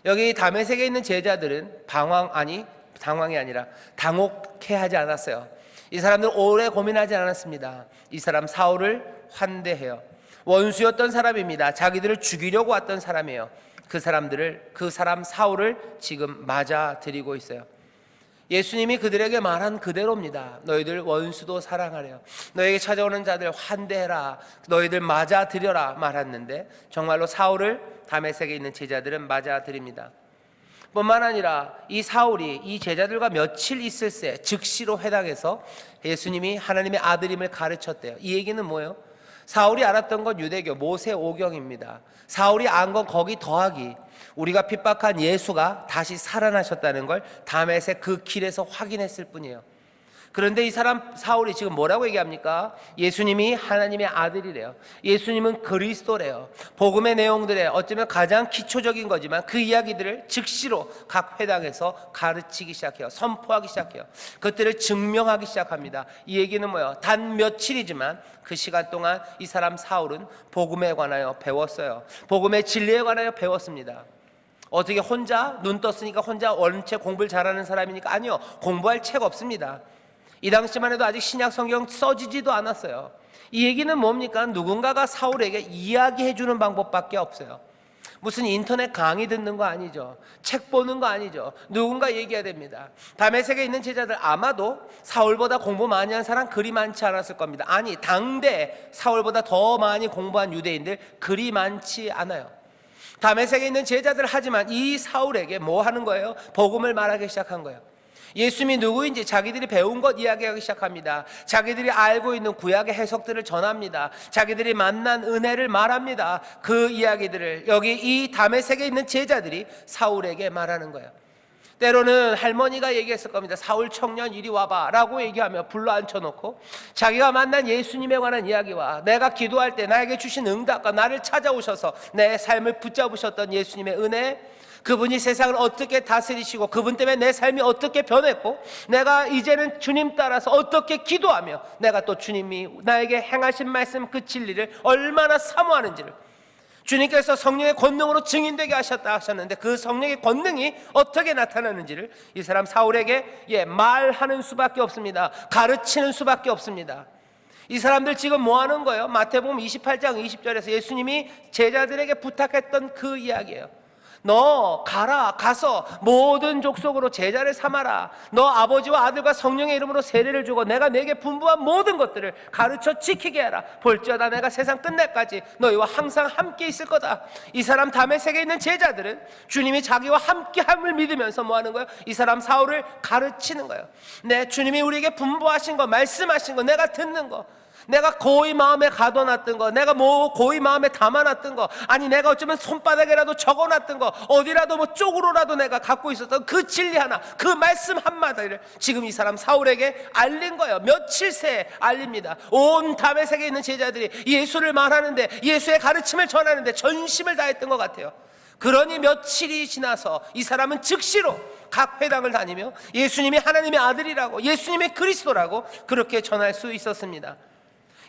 여기 다메섹에 있는 제자들은 당황이 아니라 당혹해하지 않았어요. 이 사람들은 오래 고민하지 않았습니다. 이 사람 사울을 환대해요. 원수였던 사람입니다. 자기들을 죽이려고 왔던 사람이에요. 그 사람 사울을 지금 맞아들이고 있어요. 예수님이 그들에게 말한 그대로입니다. 너희들 원수도 사랑하래요. 너에게 찾아오는 자들 환대해라. 너희들 맞아들여라 말했는데 정말로 사울을 다메섹에 있는 제자들은 맞아들입니다. 뿐만 아니라 이 사울이 이 제자들과 며칠 있을새 즉시로 회당에서 예수님이 하나님의 아들임을 가르쳤대요. 이 얘기는 뭐예요? 사울이 알았던 건 유대교 모세 오경입니다. 사울이 안 건 거기 더하기 우리가 핍박한 예수가 다시 살아나셨다는 걸 다메섹 그 길에서 확인했을 뿐이에요. 그런데 이 사람 사울이 지금 뭐라고 얘기합니까? 예수님이 하나님의 아들이래요. 예수님은 그리스도래요. 복음의 내용들에 어쩌면 가장 기초적인 거지만 그 이야기들을 즉시로 각 회당에서 가르치기 시작해요. 선포하기 시작해요. 그것들을 증명하기 시작합니다. 이 얘기는 뭐예요? 단 며칠이지만 그 시간 동안 이 사람 사울은 복음에 관하여 배웠어요. 복음의 진리에 관하여 배웠습니다. 어떻게 혼자 눈 떴으니까 혼자 원체 공부를 잘하는 사람이니까? 아니요, 공부할 책 없습니다. 이 당시만 해도 아직 신약 성경 써지지도 않았어요. 이 얘기는 뭡니까? 누군가가 사울에게 이야기해 주는 방법밖에 없어요. 무슨 인터넷 강의 듣는 거 아니죠. 책 보는 거 아니죠. 누군가 얘기해야 됩니다. 다메섹에 있는 제자들 아마도 사울보다 공부 많이 한 사람 그리 많지 않았을 겁니다. 아니, 당대 사울보다 더 많이 공부한 유대인들 그리 많지 않아요. 다메섹에 있는 제자들, 하지만 이 사울에게 뭐 하는 거예요? 복음을 말하기 시작한 거예요. 예수님이 누구인지 자기들이 배운 것 이야기하기 시작합니다. 자기들이 알고 있는 구약의 해석들을 전합니다. 자기들이 만난 은혜를 말합니다. 그 이야기들을 여기 이 다메섹에 있는 제자들이 사울에게 말하는 거예요. 때로는 할머니가 얘기했을 겁니다. 사울 청년 이리 와봐 라고 얘기하며 불러 앉혀놓고 자기가 만난 예수님에 관한 이야기와 내가 기도할 때 나에게 주신 응답과 나를 찾아오셔서 내 삶을 붙잡으셨던 예수님의 은혜, 그분이 세상을 어떻게 다스리시고 그분 때문에 내 삶이 어떻게 변했고 내가 이제는 주님 따라서 어떻게 기도하며 내가 또 주님이 나에게 행하신 말씀 그 진리를 얼마나 사모하는지를 주님께서 성령의 권능으로 증인되게 하셨는데 그 성령의 권능이 어떻게 나타나는지를 이 사람 사울에게 말하는 수밖에 없습니다. 가르치는 수밖에 없습니다. 이 사람들 지금 뭐 하는 거예요? 마태복음 28장 20절에서 예수님이 제자들에게 부탁했던 그 이야기예요. 너 가서 모든 족속으로 제자를 삼아라. 너 아버지와 아들과 성령의 이름으로 세례를 주고 내가 내게 분부한 모든 것들을 가르쳐 지키게 하라. 볼지어다 내가 세상 끝날까지 너희와 항상 함께 있을 거다. 이 사람 다메섹에 있는 제자들은 주님이 자기와 함께함을 믿으면서 뭐 하는 거예요? 이 사람 사울을 가르치는 거예요. 주님이 우리에게 분부하신 거, 말씀하신 거, 내가 듣는 거, 내가 고이 마음에 가둬놨던 거, 내가 뭐 고이 마음에 담아놨던 거, 아니 내가 어쩌면 손바닥에라도 적어놨던 거, 어디라도 뭐 쪽으로라도 내가 갖고 있었던 그 진리 하나, 그 말씀 한마디를 지금 이 사람 사울에게 알린 거예요. 며칠 새에 알립니다. 온 다메섹에 있는 제자들이 예수를 말하는데, 예수의 가르침을 전하는데 전심을 다했던 것 같아요. 그러니 며칠이 지나서 이 사람은 즉시로 각 회당을 다니며 예수님이 하나님의 아들이라고, 예수님의 그리스도라고 그렇게 전할 수 있었습니다.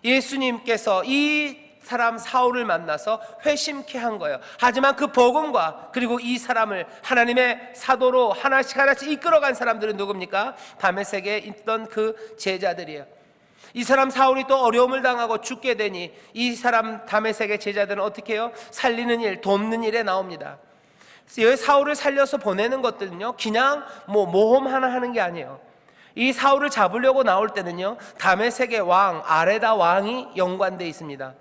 예수님께서 이 사람 사울을 만나서 회심케 한 거예요. 하지만 그 복음과 그리고 이 사람을 하나님의 사도로 하나씩 이끌어간 사람들은 누굽니까? 다메섹에 있던 그 제자들이에요. 이 사람 사울이 또 어려움을 당하고 죽게 되니 이 사람 다메섹의 제자들은 어떻게 해요? 살리는 일, 돕는 일에 나옵니다. 사울을 살려서 보내는 것들은요, 그냥 모험 하나 하는 게 아니에요. 이 사울을 잡으려고 나올 때는요, 다메섹의 왕 아레다 왕이 연관되어 있습니다.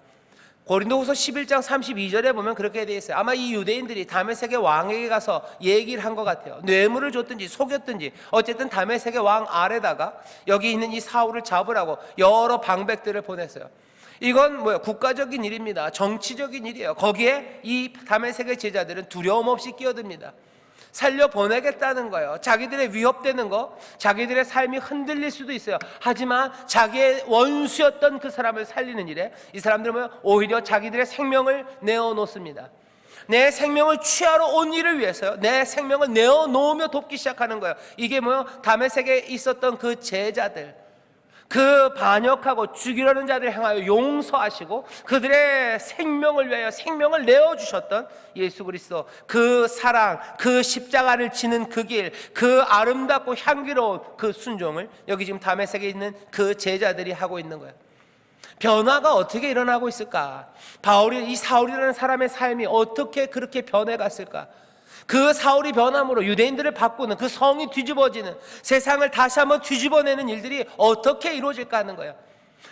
고린도후서 11장 32절에 보면 그렇게 되어 있어요. 아마 이 유대인들이 다메섹의 왕에게 가서 얘기를 한 것 같아요. 뇌물을 줬든지 속였든지 어쨌든 다메섹의 왕 아레다가 여기 있는 이 사울을 잡으라고 여러 방백들을 보냈어요. 이건 국가적인 일입니다. 정치적인 일이에요. 거기에 이 다메섹의 제자들은 두려움 없이 끼어듭니다. 살려 보내겠다는 거예요. 자기들의 위협되는 거, 자기들의 삶이 흔들릴 수도 있어요. 하지만 자기의 원수였던 그 사람을 살리는 일에 이 사람들은 오히려 자기들의 생명을 내어놓습니다. 내 생명을 취하러 온 일을 위해서요, 내 생명을 내어놓으며 돕기 시작하는 거예요. 이게 다메섹에 있었던 그 제자들, 그 반역하고 죽이려는 자를 향하여 용서하시고 그들의 생명을 위하여 생명을 내어주셨던 예수 그리스도, 그 사랑, 그 십자가를 지는 그 길, 그 아름답고 향기로운 그 순종을 여기 지금 다메섹에 있는 그 제자들이 하고 있는 거예요. 변화가 어떻게 일어나고 있을까? 이 사울이라는 사람의 삶이 어떻게 그렇게 변해갔을까? 그 사울이 변함으로 유대인들을 바꾸는, 그 성이 뒤집어지는, 세상을 다시 한번 뒤집어내는 일들이 어떻게 이루어질까 하는 거예요.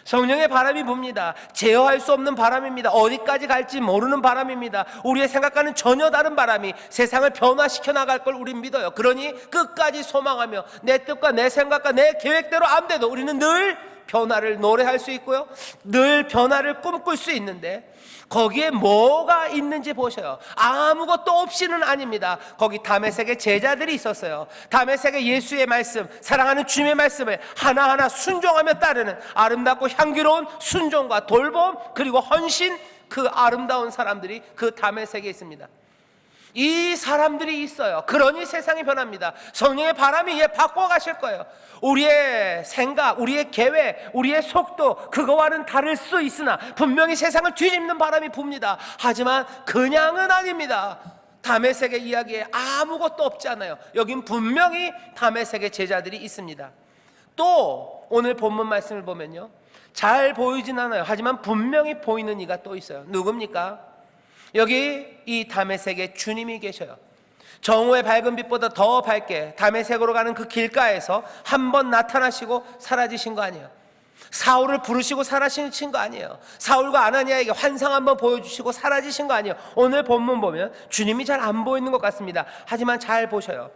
성령의 바람이 붑니다. 제어할 수 없는 바람입니다. 어디까지 갈지 모르는 바람입니다. 우리의 생각과는 전혀 다른 바람이 세상을 변화시켜 나갈 걸 우린 믿어요. 그러니 끝까지 소망하며 내 뜻과 내 생각과 내 계획대로 안 돼도 우리는 늘 변화를 노래할 수 있고요, 늘 변화를 꿈꿀 수 있는데 거기에 뭐가 있는지 보셔요. 아무것도 없이는 아닙니다. 거기 다메섹의 제자들이 있었어요. 다메섹의 예수의 말씀, 사랑하는 주님의 말씀을 하나하나 순종하며 따르는 아름답고 향기로운 순종과 돌봄 그리고 헌신, 그 아름다운 사람들이 그 다메섹에 있습니다. 이 사람들이 있어요. 그러니 세상이 변합니다. 성령의 바람이 바꿔가실 거예요. 우리의 생각, 우리의 계획, 우리의 속도, 그거와는 다를 수 있으나 분명히 세상을 뒤집는 바람이 붑니다. 하지만 그냥은 아닙니다. 다메섹의 이야기에 아무것도 없지 않아요. 여긴 분명히 다메섹의 제자들이 있습니다. 또 오늘 본문 말씀을 보면요, 잘 보이진 않아요. 하지만 분명히 보이는 이가 또 있어요. 누굽니까? 여기 이 다메섹에 주님이 계셔요. 정오의 밝은 빛보다 더 밝게 다메섹으로 가는 그 길가에서 한 번 나타나시고 사라지신 거 아니에요. 사울을 부르시고 사라지신 거 아니에요. 사울과 아나니아에게 환상 한번 보여주시고 사라지신 거 아니에요. 오늘 본문 보면 주님이 잘 안 보이는 것 같습니다. 하지만 잘 보셔요.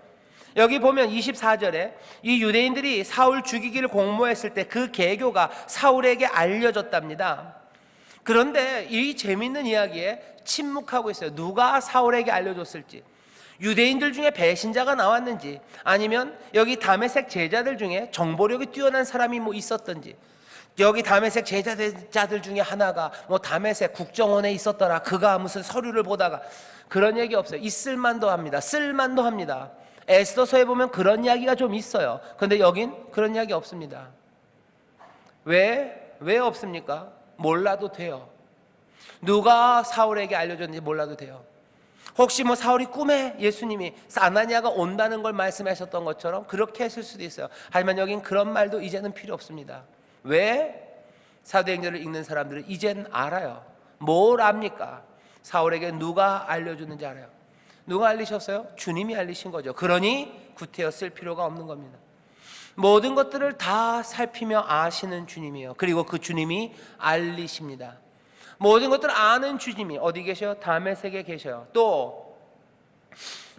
여기 보면 24절에 이 유대인들이 사울 죽이기를 공모했을 때 그 계교가 사울에게 알려졌답니다. 그런데 이 재밌는 이야기에 침묵하고 있어요. 누가 사울에게 알려줬을지, 유대인들 중에 배신자가 나왔는지, 아니면 여기 다메섹 제자들 중에 정보력이 뛰어난 사람이 있었던지, 여기 다메섹 제자들 중에 하나가 다메섹 국정원에 있었더라, 그가 무슨 서류를 보다가, 그런 얘기 없어요. 있을만도 합니다. 쓸만도 합니다. 에스더서에 보면 그런 이야기가 좀 있어요. 그런데 여긴 그런 이야기 없습니다. 왜 없습니까? 몰라도 돼요. 누가 사울에게 알려줬는지 몰라도 돼요. 혹시 사울이 꿈에 예수님이 아나니아가 온다는 걸 말씀하셨던 것처럼 그렇게 했을 수도 있어요. 하지만 여긴 그런 말도 이제는 필요 없습니다. 왜? 사도행전을 읽는 사람들은 이젠 알아요. 뭘 압니까? 사울에게 누가 알려줬는지 알아요. 누가 알리셨어요? 주님이 알리신 거죠. 그러니 구태여 쓸 필요가 없는 겁니다. 모든 것들을 다 살피며 아시는 주님이에요. 그리고 그 주님이 알리십니다. 모든 것들을 아는 주님이 어디 계셔요? 다메섹에 계셔요. 또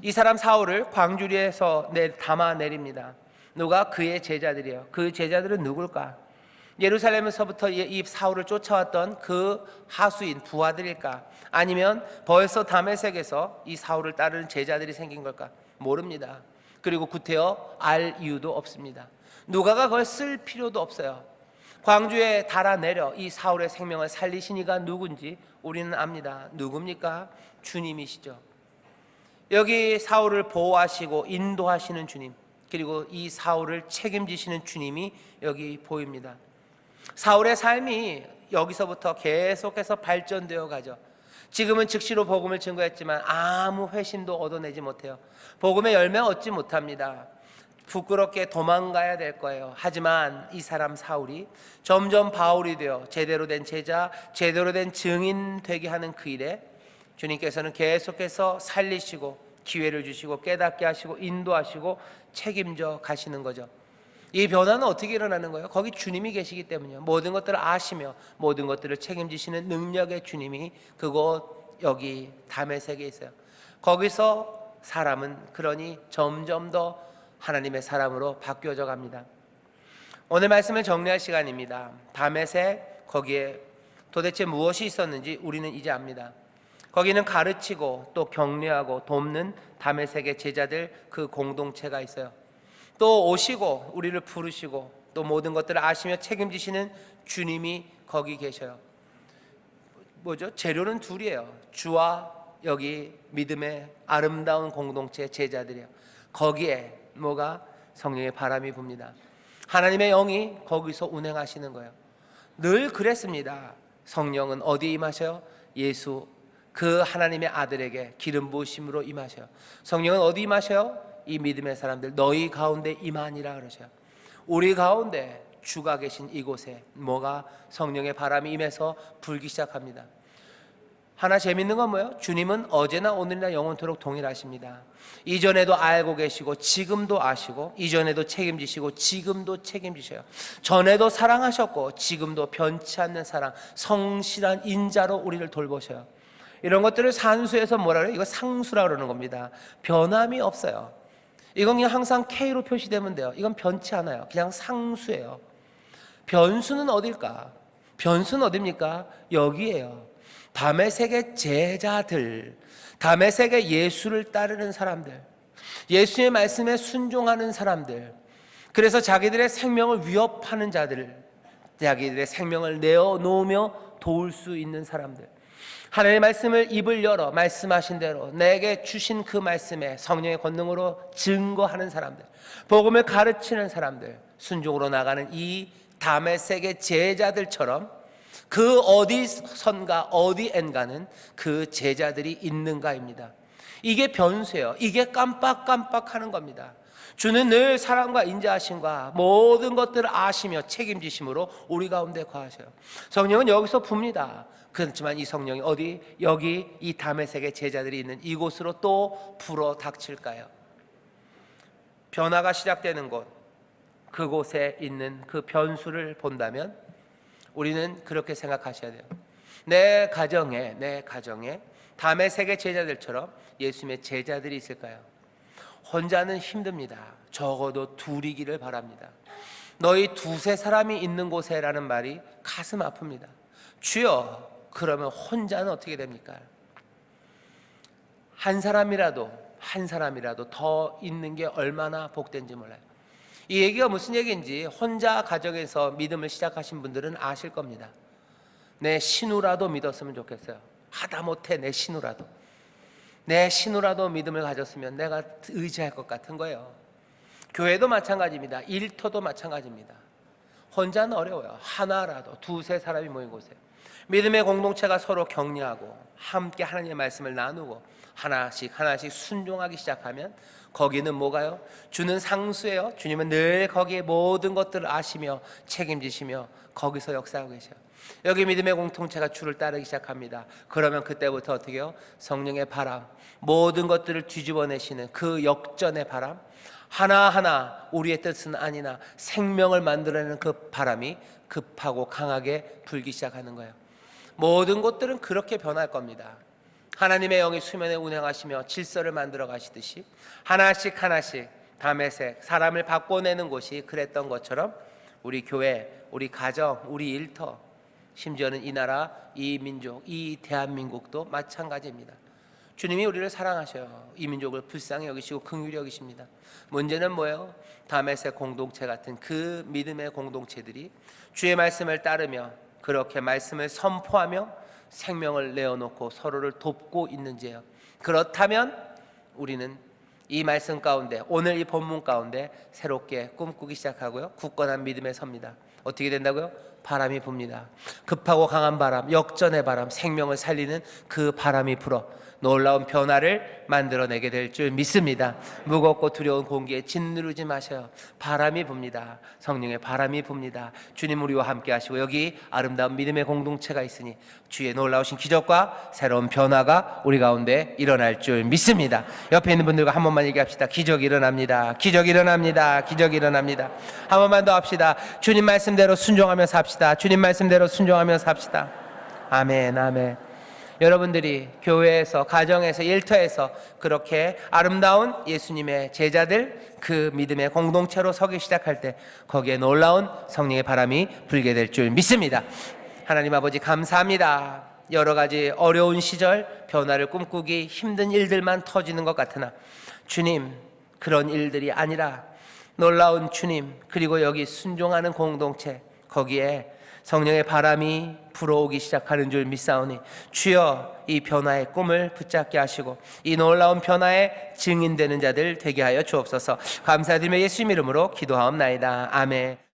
이 사람 사울을 광주리에서 담아 내립니다. 누가? 그의 제자들이에요. 그 제자들은 누굴까? 예루살렘에서부터 이 사울을 쫓아왔던 그 하수인 부하들일까? 아니면 벌써 다메섹에서 이 사울을 따르는 제자들이 생긴 걸까? 모릅니다. 그리고 구태여 알 이유도 없습니다. 누가가 그걸 쓸 필요도 없어요. 광주에 달아내려 이 사울의 생명을 살리신 이가 누군지 우리는 압니다. 누굽니까? 주님이시죠. 여기 사울을 보호하시고 인도하시는 주님, 그리고 이 사울을 책임지시는 주님이 여기 보입니다. 사울의 삶이 여기서부터 계속해서 발전되어 가죠. 지금은 즉시로 복음을 증거했지만 아무 회심도 얻어내지 못해요. 복음의 열매 얻지 못합니다. 부끄럽게 도망가야 될 거예요. 하지만 이 사람 사울이 점점 바울이 되어 제대로 된 제자, 제대로 된 증인 되게 하는 그 일에 주님께서는 계속해서 살리시고 기회를 주시고 깨닫게 하시고 인도하시고 책임져 가시는 거죠. 이 변화는 어떻게 일어나는 거예요? 거기 주님이 계시기 때문이에요. 모든 것들을 아시며 모든 것들을 책임지시는 능력의 주님이 그곳 여기 다메섹에 있어요. 거기서 사람은 그러니 점점 더 하나님의 사람으로 바뀌어져 갑니다. 오늘 말씀을 정리할 시간입니다. 다메섹 거기에 도대체 무엇이 있었는지 우리는 이제 압니다. 거기는 가르치고 또 격려하고 돕는 다메섹의 제자들 그 공동체가 있어요. 또 오시고 우리를 부르시고 또 모든 것들을 아시며 책임지시는 주님이 거기 계셔요. 뭐죠? 재료는 둘이에요. 주와 여기 믿음의 아름다운 공동체 제자들이에요. 거기에 뭐가 성령의 바람이 붑니다. 하나님의 영이 거기서 운행하시는 거예요. 늘 그랬습니다. 성령은 어디에 임하셔요? 예수 그 하나님의 아들에게 기름 부으심으로 임하셔요. 성령은 어디 임하셔요? 이 믿음의 사람들 너희 가운데 임하니라 그러셔요. 우리 가운데 주가 계신 이곳에 뭐가 성령의 바람이 임해서 불기 시작합니다. 하나 재밌는 건 뭐예요? 주님은 어제나 오늘이나 영원토록 동일하십니다. 이전에도 알고 계시고 지금도 아시고 이전에도 책임지시고 지금도 책임지셔요. 전에도 사랑하셨고 지금도 변치 않는 사랑 성실한 인자로 우리를 돌보셔요. 이런 것들을 산수에서 뭐라 그래요? 이거 상수라고 그러는 겁니다. 변함이 없어요. 이건 그냥 항상 K로 표시되면 돼요. 이건 변치 않아요. 그냥 상수예요. 변수는 어딜까? 변수는 어딥니까? 여기에요. 다메섹의 제자들, 다메섹의 예수를 따르는 사람들, 예수의 말씀에 순종하는 사람들, 그래서 자기들의 생명을 위협하는 자들, 자기들의 생명을 내어놓으며 도울 수 있는 사람들, 하나님의 말씀을 입을 열어 말씀하신 대로 내게 주신 그 말씀에 성령의 권능으로 증거하는 사람들, 복음을 가르치는 사람들, 순종으로 나가는 이 다메섹의 제자들처럼 그 어디선가 어디엔가는 그 제자들이 있는가입니다. 이게 변수예요. 이게 깜빡깜빡하는 겁니다. 주는 늘 사랑과 인자하심과 모든 것들을 아시며 책임지심으로 우리 가운데 거하셔요. 성령은 여기서 붑니다. 그렇지만 이 성령이 어디 여기 이 다메섹의 제자들이 있는 이곳으로 또 불어 닥칠까요? 변화가 시작되는 곳, 그곳에 있는 그 변수를 본다면 우리는 그렇게 생각하셔야 돼요. 내 가정에 다메섹의 제자들처럼 예수님의 제자들이 있을까요? 혼자는 힘듭니다. 적어도 둘이기를 바랍니다. 너희 두세 사람이 있는 곳에 라는 말이 가슴 아픕니다. 주여, 그러면 혼자는 어떻게 됩니까? 한 사람이라도 더 있는 게 얼마나 복된지 몰라요. 이 얘기가 무슨 얘기인지 혼자 가정에서 믿음을 시작하신 분들은 아실 겁니다. 내 신우라도 믿었으면 좋겠어요. 하다못해 내 신우라도 믿음을 가졌으면 내가 의지할 것 같은 거예요. 교회도 마찬가지입니다. 일터도 마찬가지입니다. 혼자는 어려워요. 하나라도 두세 사람이 모인 곳에 믿음의 공동체가 서로 격려하고 함께 하나님의 말씀을 나누고 하나씩 순종하기 시작하면 거기는 뭐가요? 주는 상수예요. 주님은 늘 거기에 모든 것들을 아시며 책임지시며 거기서 역사하고 계셔요. 여기 믿음의 공동체가 주를 따르기 시작합니다. 그러면 그때부터 어떻게 해요? 성령의 바람, 모든 것들을 뒤집어내시는 그 역전의 바람, 하나하나 우리의 뜻은 아니나 생명을 만들어내는 그 바람이 급하고 강하게 불기 시작하는 거예요. 모든 것들은 그렇게 변할 겁니다. 하나님의 영이 수면에 운행하시며 질서를 만들어 가시듯이 하나씩 다메섹 사람을 바꿔내는 곳이 그랬던 것처럼 우리 교회, 우리 가정, 우리 일터, 심지어는 이 나라, 이 민족, 이 대한민국도 마찬가지입니다. 주님이 우리를 사랑하셔요. 이 민족을 불쌍히 여기시고 긍휼히 여기십니다. 문제는 뭐예요? 다메섹 공동체 같은 그 믿음의 공동체들이 주의 말씀을 따르며 그렇게 말씀을 선포하며 생명을 내어놓고 서로를 돕고 있는지요. 그렇다면 우리는 이 말씀 가운데, 오늘 이 본문 가운데 새롭게 꿈꾸기 시작하고요, 굳건한 믿음에 섭니다. 어떻게 된다고요? 바람이 붑니다. 급하고 강한 바람, 역전의 바람, 생명을 살리는 그 바람이 불어 놀라운 변화를 만들어내게 될 줄 믿습니다. 무겁고 두려운 공기에 짓누르지 마셔요. 바람이 붑니다. 성령의 바람이 붑니다. 주님 우리와 함께 하시고 여기 아름다운 믿음의 공동체가 있으니 주의 놀라우신 기적과 새로운 변화가 우리 가운데 일어날 줄 믿습니다. 옆에 있는 분들과 한 번만 얘기합시다. 기적이 일어납니다. 기적이 일어납니다. 기적이 일어납니다. 한 번만 더 합시다. 주님 말씀대로 순종하며 삽시다. 주님 말씀대로 순종하며 삽시다. 아멘, 아멘. 여러분들이 교회에서, 가정에서, 일터에서 그렇게 아름다운 예수님의 제자들, 그 믿음의 공동체로 서기 시작할 때 거기에 놀라운 성령의 바람이 불게 될 줄 믿습니다. 하나님 아버지 감사합니다. 여러 가지 어려운 시절, 변화를 꿈꾸기 힘든 일들만 터지는 것 같으나 주님, 그런 일들이 아니라 놀라운 주님, 그리고 여기 순종하는 공동체, 거기에 성령의 바람이 불어오기 시작하는 줄 믿사오니 주여 이 변화의 꿈을 붙잡게 하시고 이 놀라운 변화의 증인되는 자들 되게 하여 주옵소서. 감사드리며 예수님 이름으로 기도하옵나이다. 아멘.